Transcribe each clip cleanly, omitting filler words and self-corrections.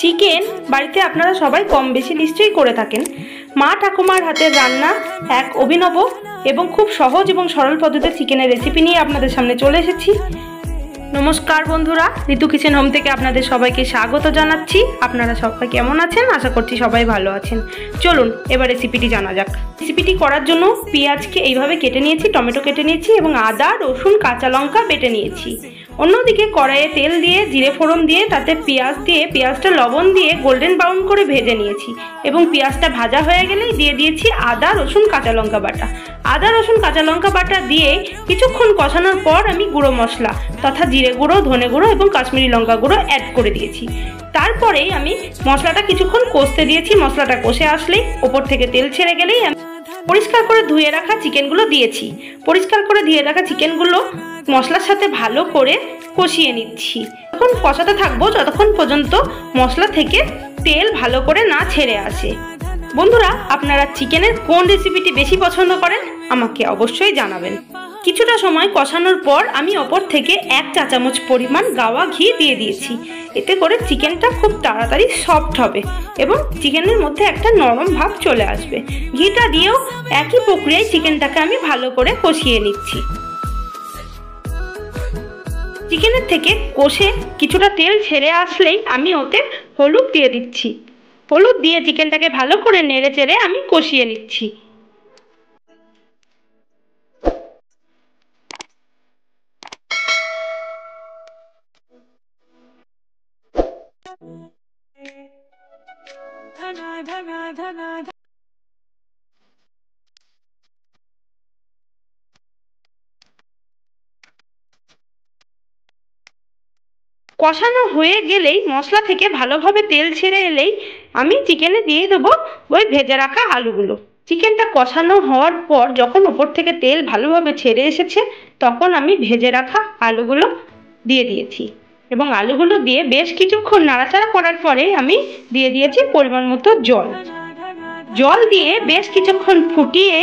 Chicken বাড়িতে আপনারা সবাই কম বেশি নিশ্চয়ই করে থাকেন। মা ঠাকুমার হাতের রান্না এক অভিনব এবং খুব সহজ এবং সরল পদ্ধতিতে চিকেনের রেসিপি নিয়ে আপনাদের সামনে চলে এসেছি। নমস্কার বন্ধুরা, ঋতু কিচেন হোম থেকে আপনাদের সবাইকে স্বাগত জানাচ্ছি। আপনারা সবাই কেমন আছেন? আশা করছি সবাই ভালো আছেন। চলুন এবার রেসিপিটি জানা যাক। রেসিপিটি করার জন্য পেঁয়াজকে এইভাবে কেটে নিয়েছি, টমেটো কেটে নিয়েছি এবং আদা, রসুন, কাঁচা লঙ্কা বেটে নিয়েছি। অন্যদিকে কড়াইয়ে তেল দিয়ে জিরে ফোড়ন দিয়ে তাতে পেঁয়াজ দিয়ে পেঁয়াজটা লবণ দিয়ে গোল্ডেন ব্রাউন করে ভেজে নিয়েছি এবং পেঁয়াজটা ভাজা হয়ে গেলেই দিয়ে দিয়েছি আদা, রসুন, কাঁচা লঙ্কা বাটা। আদা, রসুন, কাঁচা লঙ্কা বাটা দিয়ে কিছুক্ষণ কষানোর পর আমি গুঁড়ো মশলা তথা জিরে গুঁড়ো, ধনে গুঁড়ো এবং কাশ্মীরি লঙ্কা গুঁড়ো অ্যাড করে দিয়েছি। তারপরেই আমি মশলাটা কিছুক্ষণ কষতে দিয়েছি। মশলাটা কষে আসলেই ওপর থেকে তেল ছেড়ে গেলেই আমি পরিষ্কার করে ধুয়ে রাখা চিকেনগুলো দিয়েছি। পরিষ্কার করে ধুয়ে রাখা চিকেনগুলো মশলার সাথে ভালো করে কষিয়ে নিচ্ছি। তখন কষাতে থাকবো যতক্ষণ পর্যন্ত মশলা থেকে তেল ভালো করে না ছেড়ে আসে। বন্ধুরা, আপনারা চিকেনের কোন রেসিপিটি বেশি পছন্দ করেন আমাকে অবশ্যই জানাবেন। কিছুটা সময় কষানোর পর আমি ওপর থেকে 1 চা চামচ পরিমাণ গাওয়া ঘি দিয়ে দিয়েছি। এতে করে চিকেনটা খুব তাড়াতাড়ি সফট হবে এবং চিকেনের মধ্যে একটা নরম ভাব চলে আসবে। ঘিটা দিয়েও একই প্রক্রিয়ায় চিকেনটাকে আমি ভালো করে কষিয়ে নিচ্ছি। চিকেনের থেকে কষে কিছুটা তেল ছেড়ে আসলেই আমি ওতে হলুদ দিয়ে দিচ্ছি। হলুদ দিয়ে চিকেনটাকে ভালো করে নেড়ে চেড়ে আমি কষিয়ে নিচ্ছি। কষানো হয়ে গেলেই মশলা থেকে ভালোভাবে তেল ছেড়ে এলেই আমি চিকেনে দিয়ে দেবো ওই ভেজে রাখা আলুগুলো। চিকেনটা কষানো হওয়ার পর যখন ওপর থেকে তেল ভালোভাবে ছেড়ে এসেছে তখন আমি ভেজে রাখা আলুগুলো দিয়ে দিয়েছি এবং আলুগুলো দিয়ে বেশ কিছুক্ষণ নাড়াচাড়া করার পরে আমি দিয়ে দিয়েছি পরিমাণ মতো জল। জল দিয়ে বেশ কিছুক্ষণ ফুটিয়ে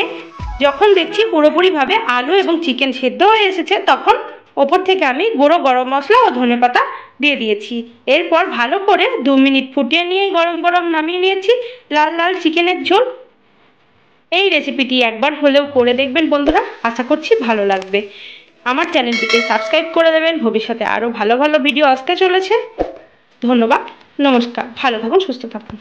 যখন দেখছি পুরোপুরিভাবে আলু এবং চিকেন সেদ্ধ হয়ে এসেছে তখন ওপর থেকে আমি গুঁড়ো গরম মশলা ও ধনেপাতা দিয়ে দিয়েছি। এরপর ভালো করে 2 মিনিট ফুটিয়ে নিয়ে গরম গরম নামিয়ে নিয়েছি লাল লাল চিকেনের ঝোল। এই রেসিপিটি একবার হলেও করে দেখবেন বন্ধুরা, আশা করছি ভালো লাগবে। আমার চ্যানেলটিকে সাবস্ক্রাইব করে দেবেন, ভবিষ্যতে আরও ভালো ভালো ভিডিও আসতে চলেছে। ধন্যবাদ, নমস্কার, ভালো থাকুন, সুস্থ থাকুন।